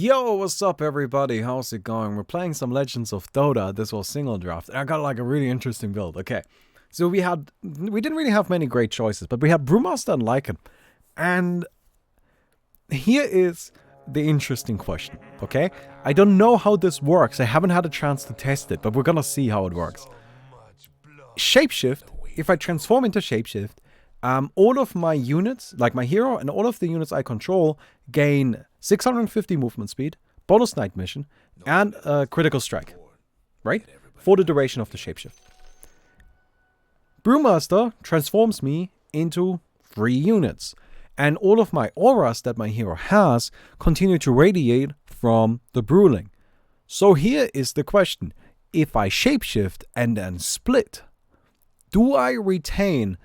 Yo, what's up everybody? How's it going? We're playing some Legends of Dota. This was single draft. And I got like a really interesting build. Okay. So we didn't really have many great choices, but we had Brewmaster and Lycan. And here is the interesting question, okay? I don't know how this works. I haven't had a chance to test it, but we're gonna see how it works. Shapeshift, if I transform into Shapeshift, all of my units, like my hero and all of the units I control, gain 650 movement speed, bonus night mission, and a critical strike, right? For the duration of the Shapeshift. Brewmaster transforms me into 3 units, and all of my auras that my hero has continue to radiate from the Brewling. So here is the question. If I Shapeshift and then split, do I retain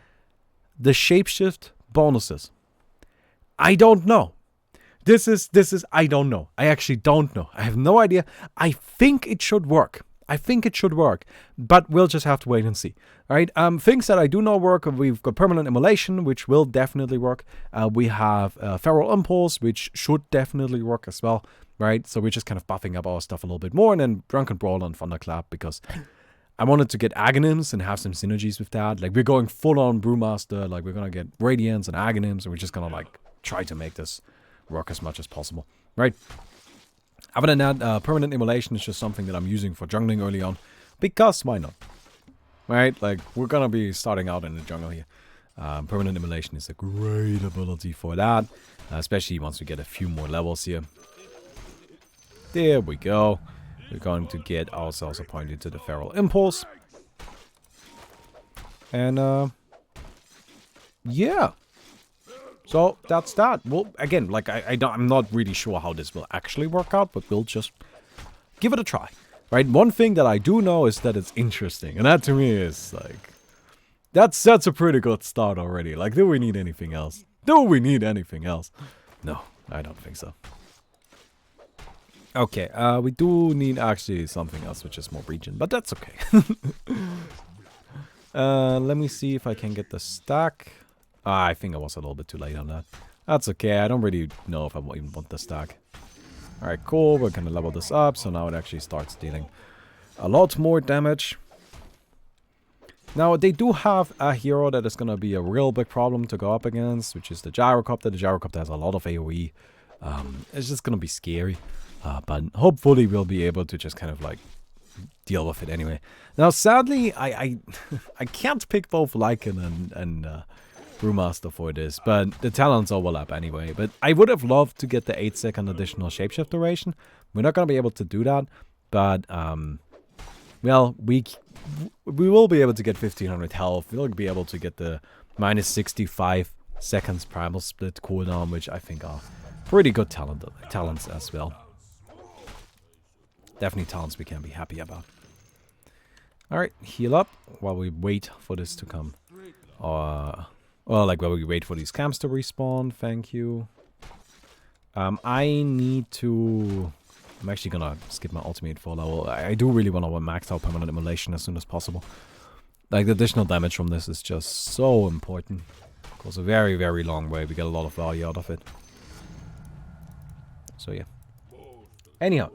the Shapeshift bonuses? I don't know. This is, I don't know. I actually don't know. I have no idea. I think it should work. But we'll just have to wait and see. All right. Things that I do know work. We've got permanent immolation, which will definitely work. We have feral impulse, which should definitely work as well. Right. So we're just kind of buffing up our stuff a little bit more, and then drunken brawl and thunderclap because I wanted to get Aghanim's and have some synergies with that. Like, we're going full on Brewmaster. Like, we're going to get Radiance and Aghanim's, and we're just going to, like, try to make this work as much as possible. Right? Other than that, permanent immolation is just something that I'm using for jungling early on. Because, why not? Right? Like, we're going to be starting out in the jungle here. Permanent immolation is a great ability for that. Especially once we get a few more levels here. There we go. We're going to get ourselves appointed to the Feral Impulse. And, yeah. So, that's that. Well, again, like, I'm not really sure how this will actually work out, but we'll just give it a try. Right? One thing that I do know is that it's interesting. And that, to me, is, like, that's a pretty good start already. Like, do we need anything else? No, I don't think so. Okay, we do need actually something else, which is more regen, but that's okay. Let me see if I can get the stack. I think I was a little bit too late on that. That's okay, I don't really know if I even want the stack. Alright, cool, we're gonna level this up, so now it actually starts dealing a lot more damage. Now, they do have a hero that is gonna be a real big problem to go up against, which is the Gyrocopter. The Gyrocopter has a lot of AoE. It's just gonna be scary. But hopefully we'll be able to just kind of like deal with it anyway. Now, sadly, I can't pick both Lycan and Brewmaster for this, but the talents overlap anyway. But I would have loved to get the 8-second additional shapeshift duration. We're not going to be able to do that, but well, we will be able to get 1500 health. We'll be able to get the minus 65 seconds primal split cooldown, which I think are pretty good talents as well. Definitely talents we can be happy about. Alright, heal up while we wait for this to come. Well, like while we wait for these camps to respawn. Thank you. I need to... I'm actually gonna skip my ultimate for level. I do really want to max out permanent immolation as soon as possible. Like, the additional damage from this is just so important. Goes a very, very long way. We get a lot of value out of it. So, yeah. Anyhow.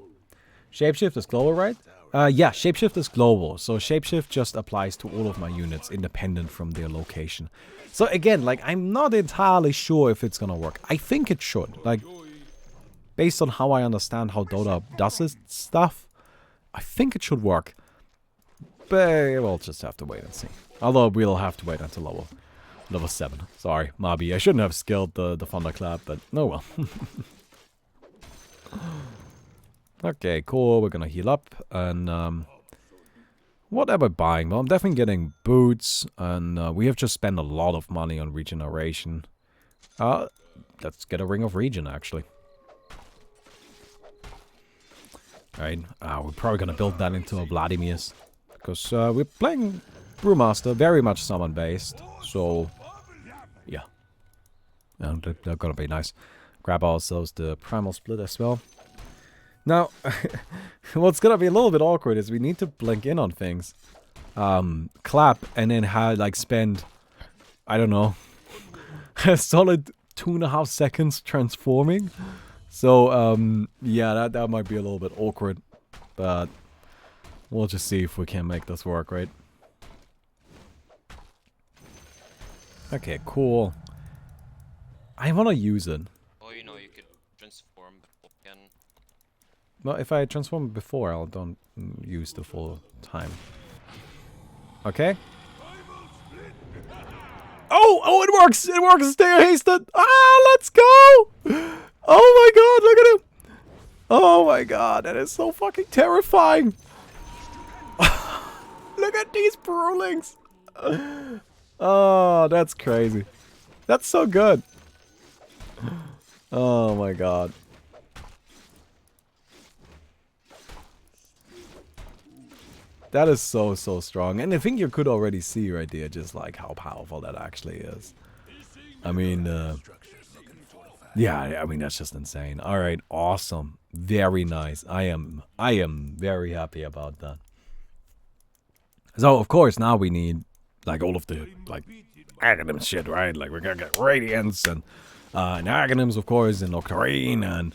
Shapeshift is global, right? Yeah, Shapeshift is global. So Shapeshift just applies to all of my units, independent from their location. So again, like, I'm not entirely sure if it's gonna work. I think it should. Like, based on how I understand how Dota does its stuff, I think it should work. But we'll just have to wait and see. Although we'll have to wait until level 7. Sorry, Mabi. I shouldn't have skilled the thunderclap, but oh well. Okay, cool. We're gonna heal up, and what am I buying? Well, I'm definitely getting boots, and we have just spent a lot of money on regeneration. Let's get a Ring of Regen, actually. Alright, we're probably gonna build that into a Vladimir's, because we're playing Brewmaster, very much summon-based, so yeah. And they're gonna be nice. Grab ourselves the Primal Split as well. Now, what's gonna be a little bit awkward is we need to blink in on things. Clap, and then spend, I don't know, a solid 2.5 seconds transforming. So, yeah, that might be a little bit awkward. But we'll just see if we can make this work, right? Okay, cool. I want to use it. Oh, you know, you could transform again. Well, if I transform before, I don't use the full time. Okay. Oh, it works! It works! Stay hasted! Ah, let's go! Oh my god, look at him! Oh my god, that is so fucking terrifying! Look at these brewlings! Oh, that's crazy. That's so good. Oh my god. That is so strong. And I think you could already see right there just like how powerful that actually is. I mean, yeah, I mean, that's just insane. All right, awesome. Very nice. I am very happy about that. So, of course, now we need like all of the like Aghanim shit, right? Like we're gonna get Radiance and Aghanims, of course, and Octarine and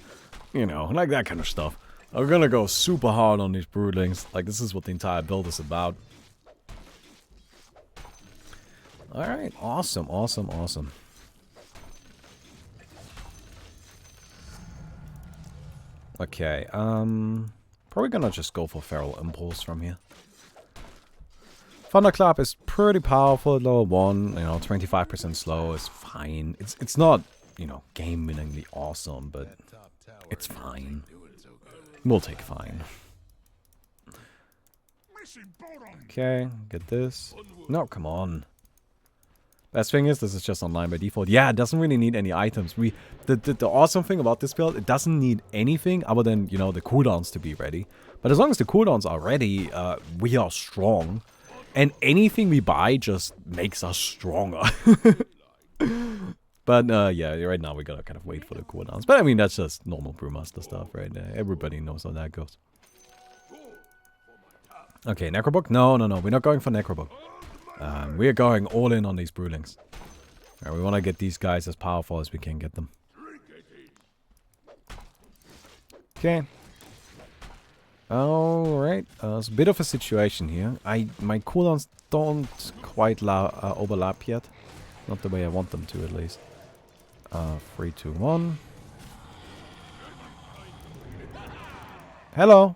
you know, like that kind of stuff. We're gonna go super hard on these Broodlings. Like, this is what the entire build is about. Alright, awesome, awesome, awesome. Okay, probably gonna just go for Feral Impulse from here. Thunderclap is pretty powerful at level 1, you know, 25% slow is fine. It's not, you know, game-winningly awesome, but it's fine. We'll take fine. Okay, get this. No, come on. Best thing is, this is just online by default. Yeah, it doesn't really need any items. The awesome thing about this build, it doesn't need anything other than, you know, the cooldowns to be ready. But as long as the cooldowns are ready, we are strong. And anything we buy just makes us stronger. But, yeah, right now we gotta kind of wait for the cooldowns. But, I mean, that's just normal brewmaster stuff, right? Everybody knows how that goes. Okay, Necrobook? No, we're not going for Necrobook. We're going all in on these Brewlings. We want to get these guys as powerful as we can get them. Okay. Alright, it's a bit of a situation here. My cooldowns don't quite overlap yet. Not the way I want them to, at least. 3, 2, 1. Hello!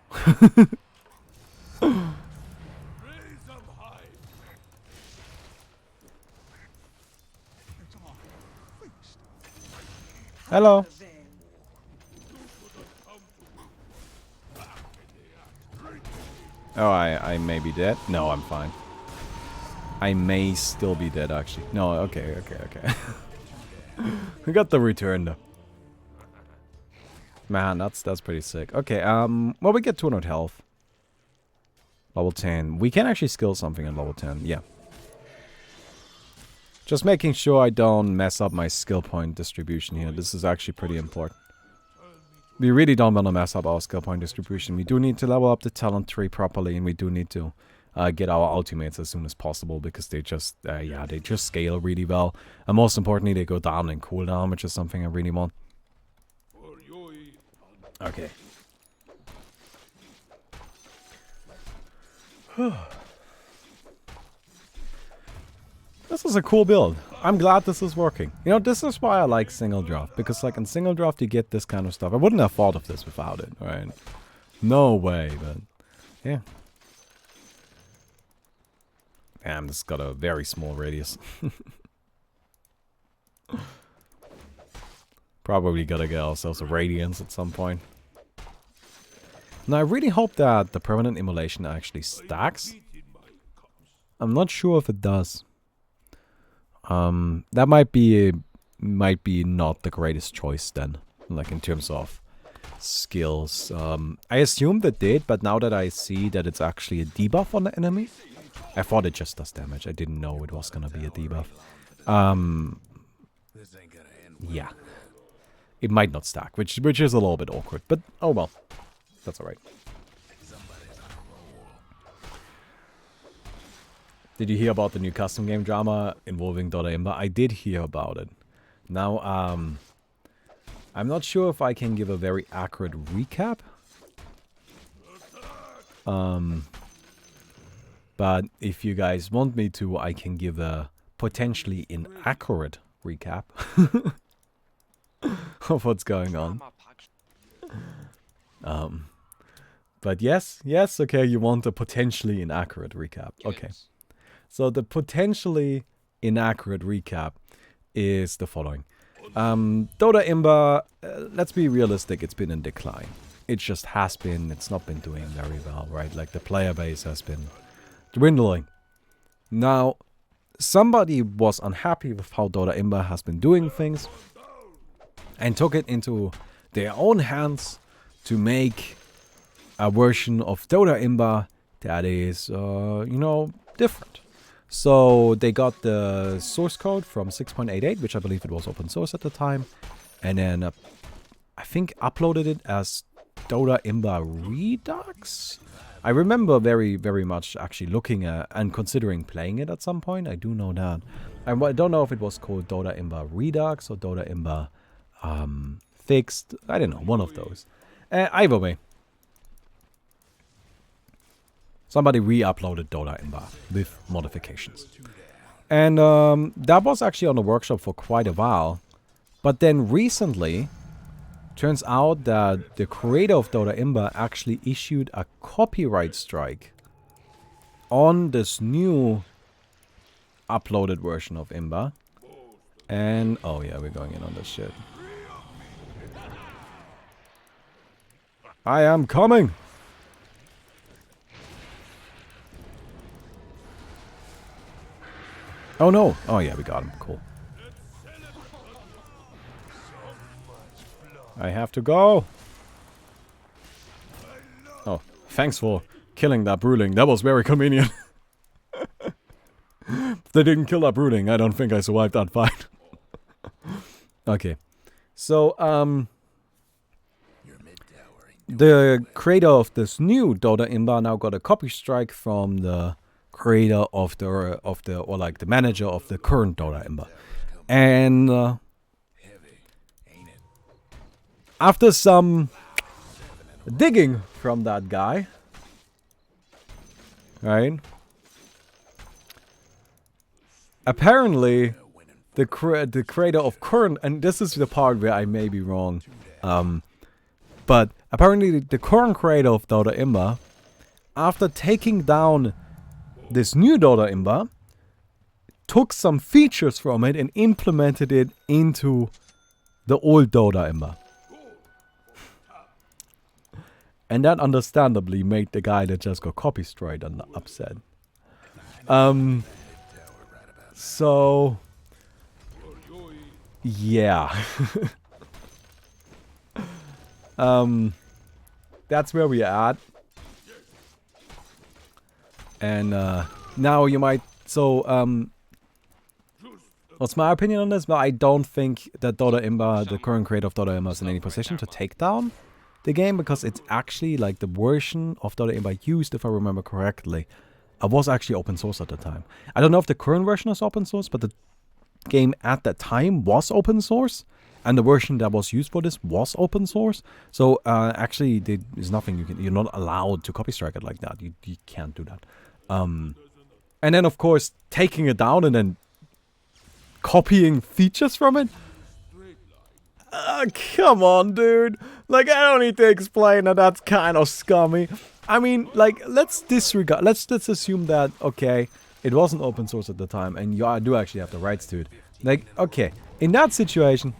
Hello! Oh, I may be dead. No, I'm fine. I may still be dead, actually. No, okay. We got the return, though. Man, that's pretty sick. Okay, well, we get 200 health. Level 10. We can actually skill something at level 10, yeah. Just making sure I don't mess up my skill point distribution here. This is actually pretty important. We really don't want to mess up our skill point distribution. We do need to level up the talent tree properly, and we do need to get our ultimates as soon as possible, because they just, yeah, they just scale really well. And most importantly, they go down in cooldown, which is something I really want. Okay. This is a cool build. I'm glad this is working. You know, this is why I like single draft. Because, like, in single draft, you get this kind of stuff. I wouldn't have thought of this without it, right? No way, but... yeah. Damn, this got a very small radius. Probably gotta get ourselves a Radiance at some point. Now, I really hope that the permanent immolation actually stacks. I'm not sure if it does. That might be not the greatest choice then, like in terms of skills. I assumed it did, but now that I see that it's actually a debuff on the enemy, I thought it just does damage. I didn't know it was gonna be a debuff. Yeah, it might not stack, which is a little bit awkward, but oh well, that's alright. Did you hear about the new custom game drama involving Dota Imba? I did hear about it. Now, I'm not sure if I can give a very accurate recap. But if you guys want me to, I can give a potentially inaccurate recap of what's going on. But yes, okay, you want a potentially inaccurate recap. Okay. So the potentially inaccurate recap is the following. Dota Imba, let's be realistic, it's been in decline. It just has been, it's not been doing very well, right? Like the player base has been dwindling. Now, somebody was unhappy with how Dota Imba has been doing things and took it into their own hands to make a version of Dota Imba that is, you know, different. So they got the source code from 6.88, which I believe it was open source at the time, and then I think uploaded it as Dota Imba Redux. I remember very, very much actually looking at and considering playing it at some point. I do know that. I don't know if it was called Dota Imba Redux or Dota Imba Fixed. I don't know, one of those. Either way. Somebody re-uploaded Dota Imba with modifications. And that was actually on the workshop for quite a while. But then recently, turns out that the creator of Dota Imba actually issued a copyright strike on this new uploaded version of Imba. And, oh yeah, we're going in on this shit. I am coming! Oh no! Oh yeah, we got him. Cool. I have to go! Oh, thanks for killing that Brewling. That was very convenient. If they didn't kill that Brewling, I don't think I survived that fight. Okay. So, the creator of this new Dota Imba now got a copy strike from the creator of the or like the manager of the current Dota Imba. And after some digging from that guy, right? Apparently, the creator of current, and this is the part where I may be wrong, but apparently the current creator of Dota Imba, after taking down this new Dota Imba, took some features from it and implemented it into the old Dota Imba. And that understandably made the guy that just got copy striked and upset. So yeah. That's where we're at. And now you might, so what's my opinion on this? Well, I don't think that Dota Imba, the current creator of Dota Imba, is in any position to take down the game, because it's actually like the version of Dota Imba used, if I remember correctly, was actually open source at the time. I don't know if the current version is open source, but the game at that time was open source, and the version that was used for this was open source. So actually, there's nothing you're not allowed to copy strike it like that. You can't do that. And then of course taking it down and then copying features from it. Come on, dude. Like, I don't need to explain that. That's kind of scummy. I mean, like, let's disregard. Let's assume that, okay, it wasn't open source at the time, and you do actually have the rights to it. Like, okay, in that situation.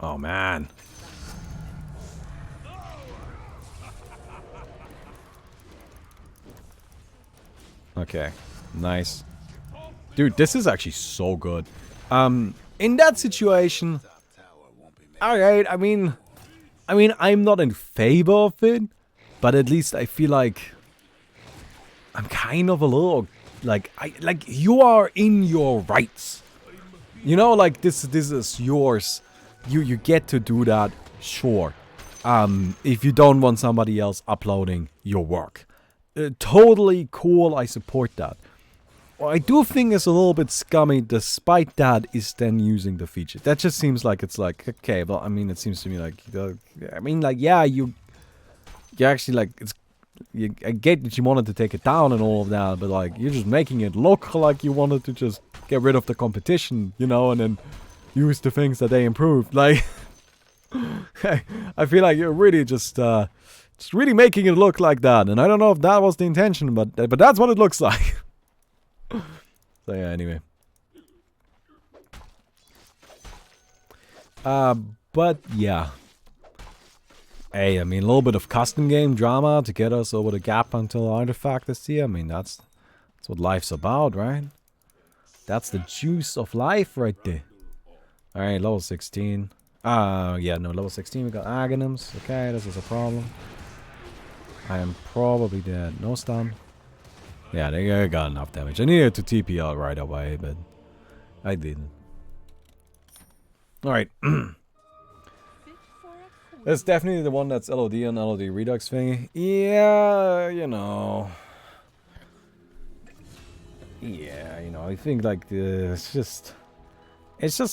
Oh man. Okay, nice. Dude, this is actually so good. In that situation, alright, I mean, I'm not in favor of it, but at least I feel like I'm kind of a little, like, you are in your rights. You know, like, this is yours. You get to do that, sure. If you don't want somebody else uploading your work. Totally cool, I support that. what I do think is a little bit scummy, despite that, is then using the feature. That just seems like it's like, okay, well, I mean, it seems to me like, I mean, like, yeah, you actually, like, I get that you wanted to take it down and all of that, but, like, you're just making it look like you wanted to just get rid of the competition, you know, and then use the things that they improved. Like, I feel like you're really just really making it look like that, and I don't know if that was the intention, but that's what it looks like. So yeah, anyway. But yeah. Hey, I mean, a little bit of custom game drama to get us over the gap until Artifact is here. I mean, that's what life's about, right? That's the juice of life right there. Alright, level 16. Yeah, no, level 16 we got Aghanims. Okay, this is a problem. I am probably dead. No stun. Yeah, they got enough damage. I needed to TP out right away, but I didn't. Alright. That's definitely the one that's LOD and LOD Redux thingy. Yeah, you know. Yeah, you know, I think like it's just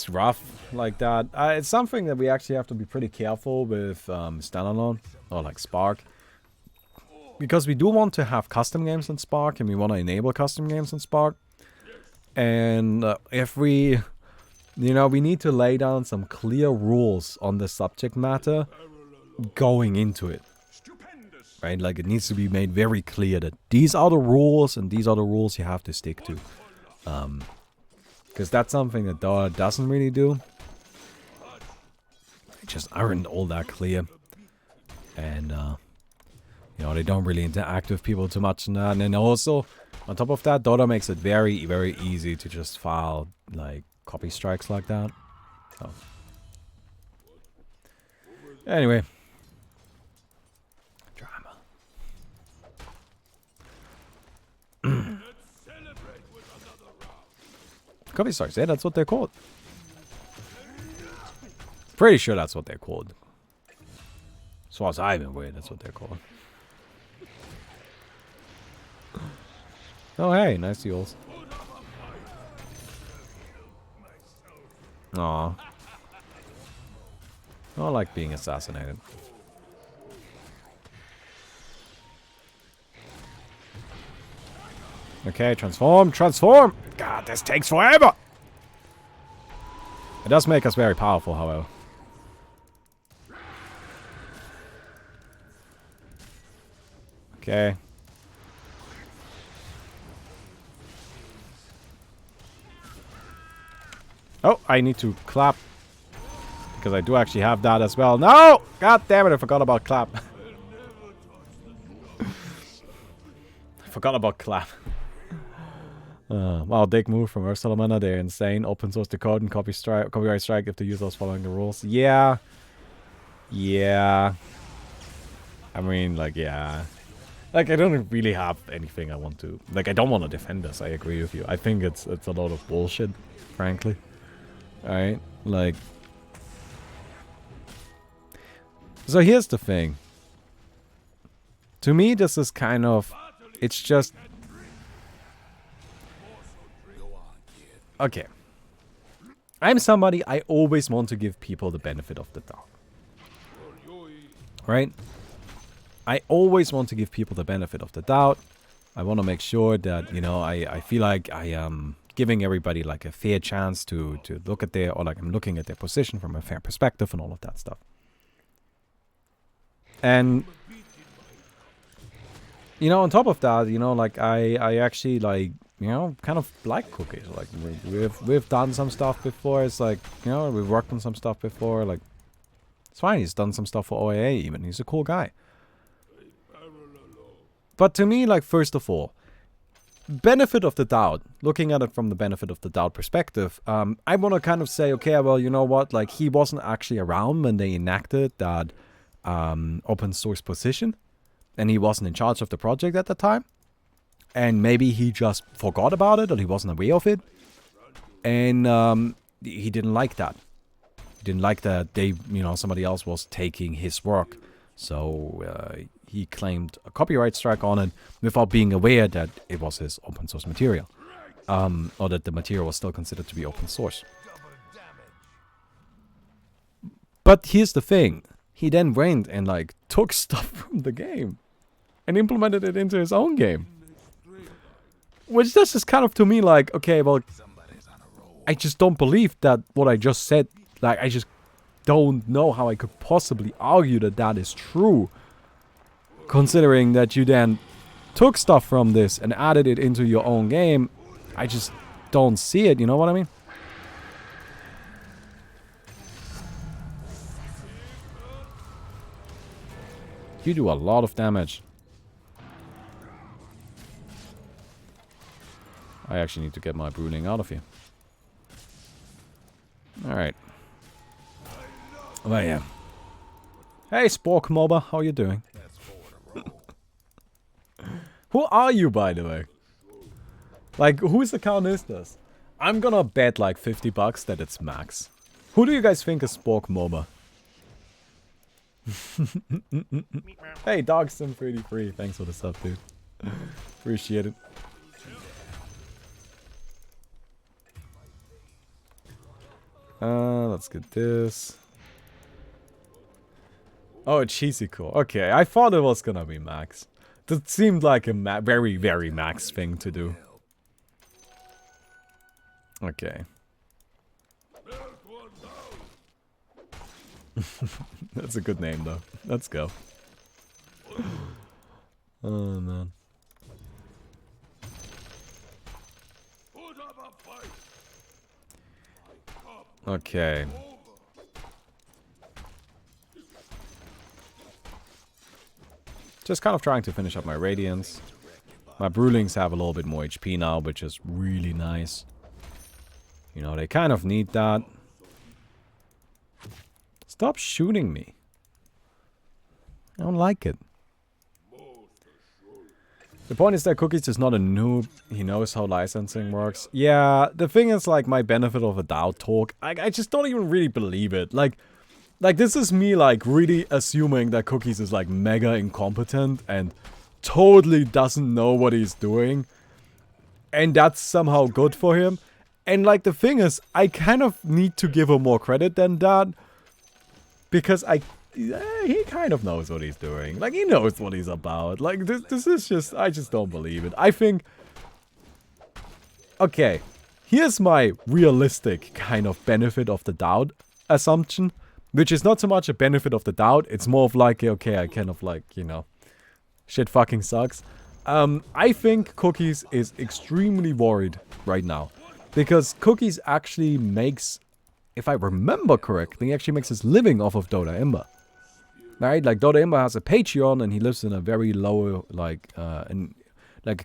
rough like that. It's something that we actually have to be pretty careful with standalone or like Spark. Because we do want to have custom games in Spark, and we want to enable custom games in Spark. And if we, you know, we need to lay down some clear rules on the subject matter going into it. Right? Like, it needs to be made very clear that these are the rules, and these are the rules you have to stick to. Because that's something that Dota doesn't really do. They just aren't all that clear. And, you know, they don't really interact with people too much in that. And then also, on top of that, Dota makes it very, very easy to just file, like, copy strikes like that. So. Anyway. Drama. Copy strikes, yeah, that's what they're called. Pretty sure that's what they're called. As far as I've been aware, that's what they're called. Oh, hey, nice heals. Aw. I like being assassinated. Okay, transform, transform! God, this takes forever! It does make us very powerful, however. Okay. Oh, I need to clap. Because I do actually have that as well. No! God damn it, I forgot about clap. I forgot about clap. Wow, dick move from Earth Salamander. They're insane. Open source the code and copyright strike if the user is following the rules. Yeah. Yeah. I mean, like, yeah. Like, I don't really have anything I want to... Like, I don't want to defend this. I agree with you. I think it's a lot of bullshit, frankly. Alright? Like... So here's the thing. To me, this is kind of... It's just... Okay. I'm somebody, I always want to give people the benefit of the doubt. Right? I always want to give people the benefit of the doubt. I want to make sure that, you know, I feel like I am giving everybody like a fair chance to look at their, or like I'm looking at their position from a fair perspective and all of that stuff. And, you know, on top of that, you know, like I actually like, you know, kind of like Cookies. Like we've done some stuff before. It's like, you know, we've worked on some stuff before. Like, it's fine. He's done some stuff for OAA even. He's a cool guy. But to me, like, first of all, benefit of the doubt, looking at it from the benefit of the doubt perspective, I want to kind of say, okay, well, you know what, like, he wasn't actually around when they enacted that open source position, and he wasn't in charge of the project at the time, and maybe he just forgot about it, or he wasn't aware of it, and he didn't like that. He didn't like that they, you know, somebody else was taking his work, so he claimed a copyright strike on it without being aware that it was his open source material. or that the material was still considered to be open source. But here's the thing. He then went and like took stuff from the game and implemented it into his own game. Which this is kind of to me like, okay, well, I just don't believe that what I just said. Like, I just don't know how I could possibly argue that that is true. Considering that you then took stuff from this and added it into your own game. I just don't see it, you know what I mean? You do a lot of damage. I actually need to get my Brewling out of here. Alright. There I am. Hey, Spork Mobber, how you doing? Who are you, by the way? Like, whose account is this? I'm gonna bet like 50 bucks that it's Max. Who do you guys think is Spork Mobber? Hey, DogSim33, thanks for the sub, dude. Appreciate it. Let's get this. Oh, cheesy core. Okay, I thought it was gonna be Max. That seemed like a very, very Max thing to do. Okay. That's a good name, though. Let's go. Oh, man. Okay. Just kind of trying to finish up my Radiance. My Brewlings have a little bit more HP now, which is really nice. You know, they kind of need that. Stop shooting me. I don't like it. The point is that Cookies is not a noob. He knows how licensing works. Yeah, the thing is, like, my benefit of a doubt talk. I just don't even really believe it. Like this is me, like, really assuming that Cookies is, like, mega incompetent and totally doesn't know what he's doing. And that's somehow good for him. And, like, the thing is, I kind of need to give him more credit than that. Because he kind of knows what he's doing. Like, he knows what he's about. Like, this is just, I just don't believe it. I think, okay, here's my realistic kind of benefit of the doubt assumption. Which is not so much a benefit of the doubt. It's more of like, okay, I kind of like, you know, shit fucking sucks. I think Cookies is extremely worried right now. Because Cookies actually makes, if I remember correctly, he actually makes his living off of Dota Ember. Right? Like, Dota Ember has a Patreon and he lives in a very low, like a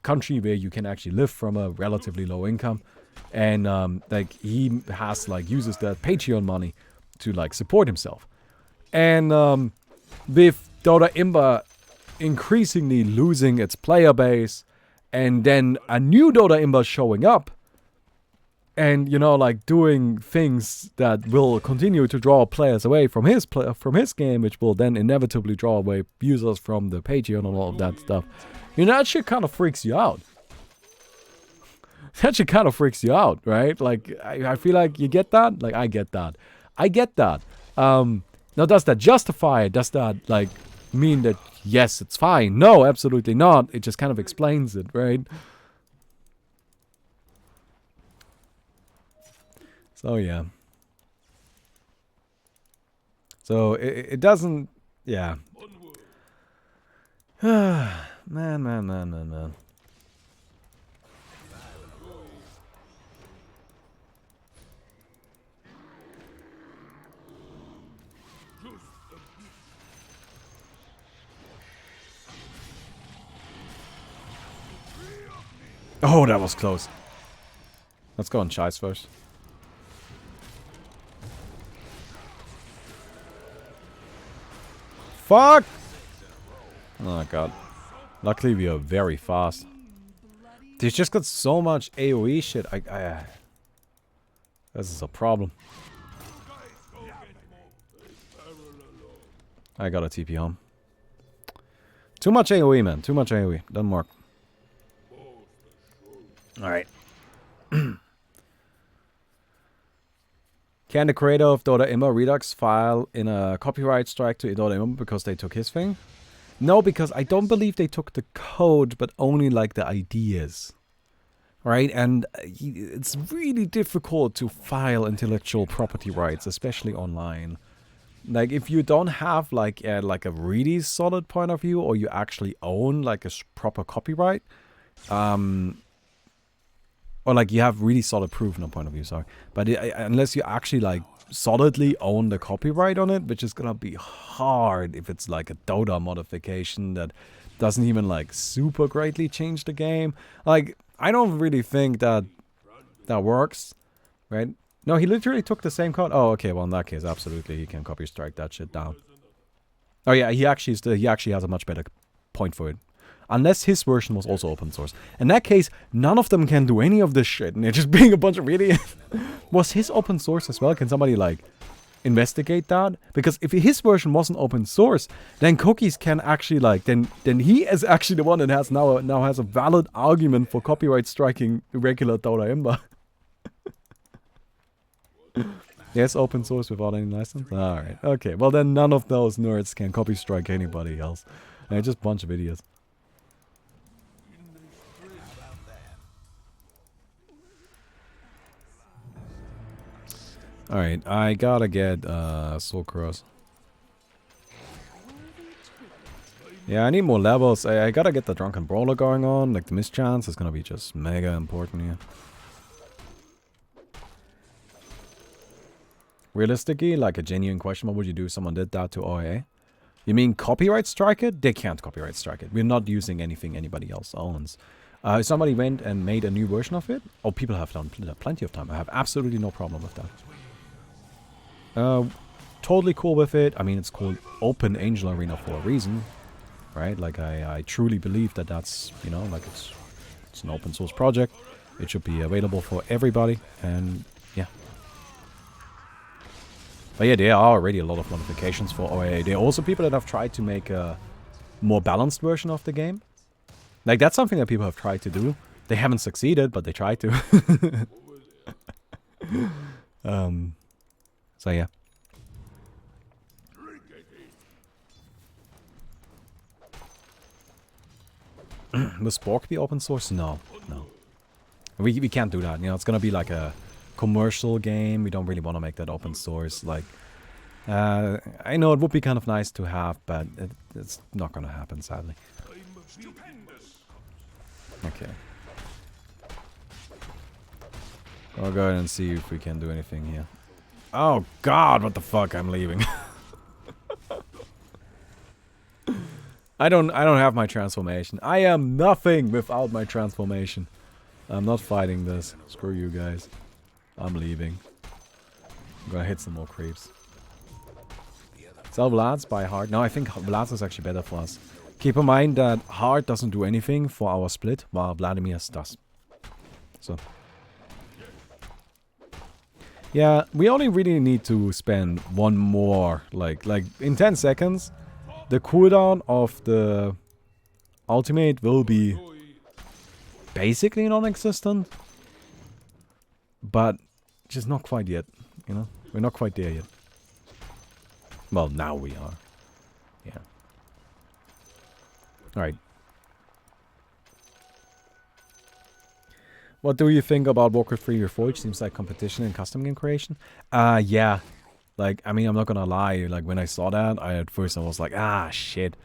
country where you can actually live from a relatively low income. And, like, he has, like, uses that Patreon money to, like, support himself. And, with Dota Ember increasingly losing its player base, and then a new Dota Ember showing up, and, you know, like, doing things that will continue to draw players away from his game, which will then inevitably draw away users from the Patreon and all of that stuff. You know, that shit kind of freaks you out. That shit kind of freaks you out, right? Like, I feel like you get that? Like, I get that. I get that. Now, does that justify it? Does that, like, mean that, yes, it's fine? No, absolutely not. It just kind of explains it, right? So, yeah. So, it doesn't... Yeah. Man. Oh, that was close. Let's go on Chais first. Fuck! Oh god. Luckily we are very fast. They've just got so much AoE shit. This is a problem. I got a TP home. Too much AoE, man. Too much AoE. Doesn't work. Alright. Can the creator of Dota Imma Redux file in a copyright strike to Dota Imma because they took his thing? No, because I don't believe they took the code, but only like the ideas. Right? And it's really difficult to file intellectual property rights, especially online. Like, if you don't have like a really solid point of view, or you actually own like a proper copyright, or like you have really solid proof, no point of view, sorry. But unless you actually like solidly own the copyright on it, which is gonna be hard if it's like a Dota modification that doesn't even like super greatly change the game. Like, I don't really think that works, right? No, he literally took the same code. Oh, okay, well in that case, absolutely, he can copy strike that shit down. Oh yeah, he actually has a much better point for it. Unless his version was also open source. In that case, none of them can do any of this shit, and they're just being a bunch of idiots. Was his open source as well? Can somebody, like, investigate that? Because if his version wasn't open source, then Cookies can actually, like, then he is actually the one that has now has a valid argument for copyright striking regular Dota Imba. Yes, open source without any license? Alright, okay. Well, then none of those nerds can copy strike anybody else. They're just a bunch of idiots. Alright, I gotta get Soul Cross. Yeah, I need more levels. I gotta get the Drunken Brawler going on. Like, the mischance is gonna be just mega important here. Realistically, like a genuine question, what would you do if someone did that to OIA? You mean copyright strike it? They can't copyright strike it. We're not using anything anybody else owns. If somebody went and made a new version of it, oh, people have done plenty of time. I have absolutely no problem with that. Totally cool with it. I mean, it's called Open Angel Arena for a reason, right? Like, I truly believe that that's, you know, like it's an open source project. It should be available for everybody, and yeah. But yeah, there are already a lot of modifications for OAA. There are also people that have tried to make a more balanced version of the game. Like, that's something that people have tried to do. They haven't succeeded, but they tried to. So yeah. Will Spork be open source? No, no. We can't do that. You know, it's gonna be like a commercial game. We don't really want to make that open source. Like, I know it would be kind of nice to have, but it's not gonna happen, sadly. Okay. I'll go ahead and see if we can do anything here. Oh god, what the fuck, I'm leaving. I don't have my transformation. I am nothing without my transformation. I'm not fighting this. Screw you guys. I'm leaving. I'm gonna hit some more creeps. Sell Vlads, buy hard. No, I think Vlads is actually better for us. Keep in mind that hard doesn't do anything for our split, while Vladimir's does. So. Yeah, we only really need to spend one more, like in 10 seconds, the cooldown of the ultimate will be basically non-existent, but just not quite yet, you know? We're not quite there yet. Well, now we are. Yeah. Alright. What do you think about Warcraft 3 Reforged? Seems like competition in custom game creation. Yeah. Like, I mean, I'm not gonna lie. Like, when I saw that, at first I was like, ah, shit.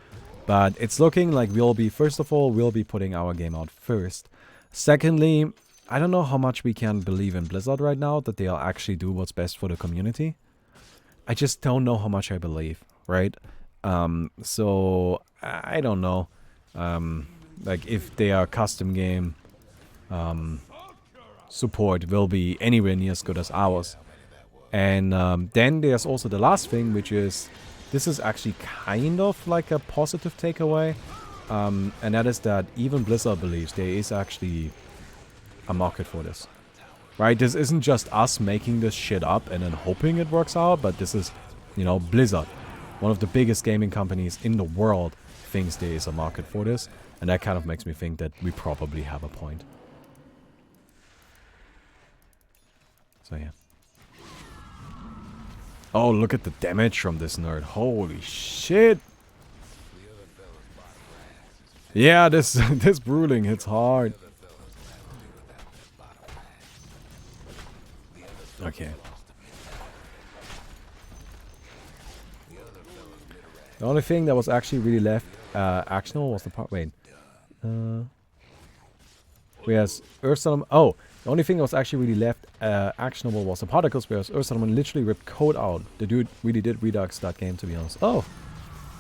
But it's looking like first of all, we'll be putting our game out first. Secondly, I don't know how much we can believe in Blizzard right now, that they'll actually do what's best for the community. I just don't know how much I believe, right? So, I don't know. Like, if their custom game support will be anywhere near as good as ours. And then there's also the last thing, which is, this is actually kind of like a positive takeaway. And that is that even Blizzard believes there is actually a market for this. Right? This isn't just us making this shit up and then hoping it works out, but this is, you know, Blizzard, one of the biggest gaming companies in the world, thinks there is a market for this. And that kind of makes me think that we probably have a point. So yeah. Oh, look at the damage from this nerd. Holy shit. Yeah, this this Brewling hits hard. Okay. The only thing that was actually really left actionable was the part. Wait. Whereas Ursulum. Oh, the only thing that was actually really left actionable was the particles, whereas Ursulum literally ripped code out. The dude really did redux that game, to be honest. Oh.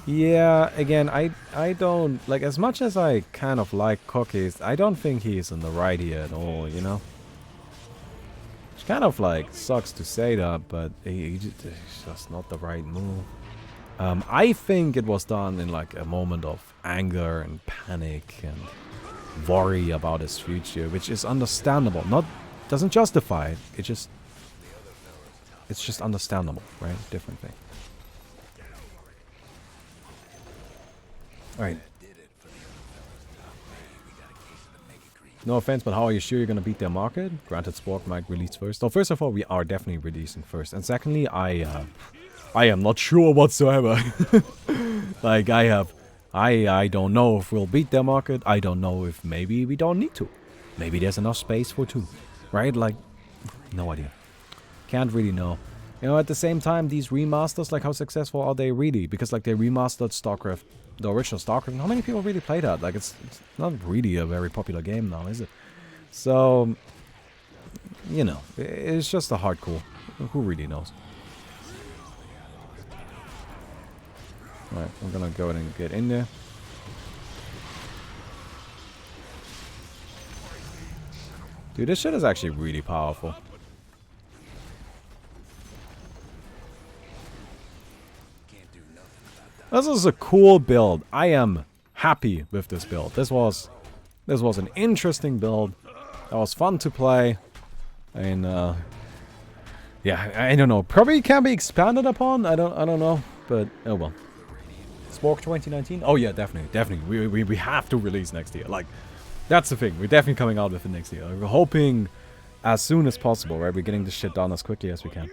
Yeah, again, I don't, like, as much as I kind of like Cookies, I don't think he's in the right here at all, you know? Which kind of, like, sucks to say that, but it's just not the right move. I think it was done in, like, a moment of anger and panic and worry about his future, which is understandable. Doesn't justify it, it's just understandable, right? Different thing. Alright. No offense, but how are you sure you're gonna beat their market? Granted, Sport might release first. So first of all, we are definitely releasing first. And secondly, I am not sure whatsoever. Like, I don't know if we'll beat their market. I don't know if maybe we don't need to. Maybe there's enough space for 2. Right? Like, no idea. Can't really know. You know, at the same time, these remasters, like, how successful are they really? Because, like, they remastered StarCraft, the original StarCraft. How many people really play that? Like, it's not really a very popular game now, is it? So, you know, it's just a hardcore. Who really knows? Alright, I'm gonna go ahead and get in there. Dude, this shit is actually really powerful. This is a cool build. I am happy with this build. This was an interesting build. That was fun to play. And yeah, I don't know. Probably can be expanded upon. I don't know, but oh well. Spork 2019. Oh yeah, definitely. We have to release next year. Like, that's the thing. We're definitely coming out with it next year. We're hoping as soon as possible, right? We're getting this shit done as quickly as we can.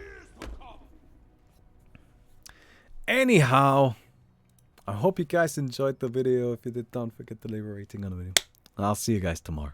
Anyhow, I hope you guys enjoyed the video. If you did, don't forget to leave a rating on the video. And I'll see you guys tomorrow.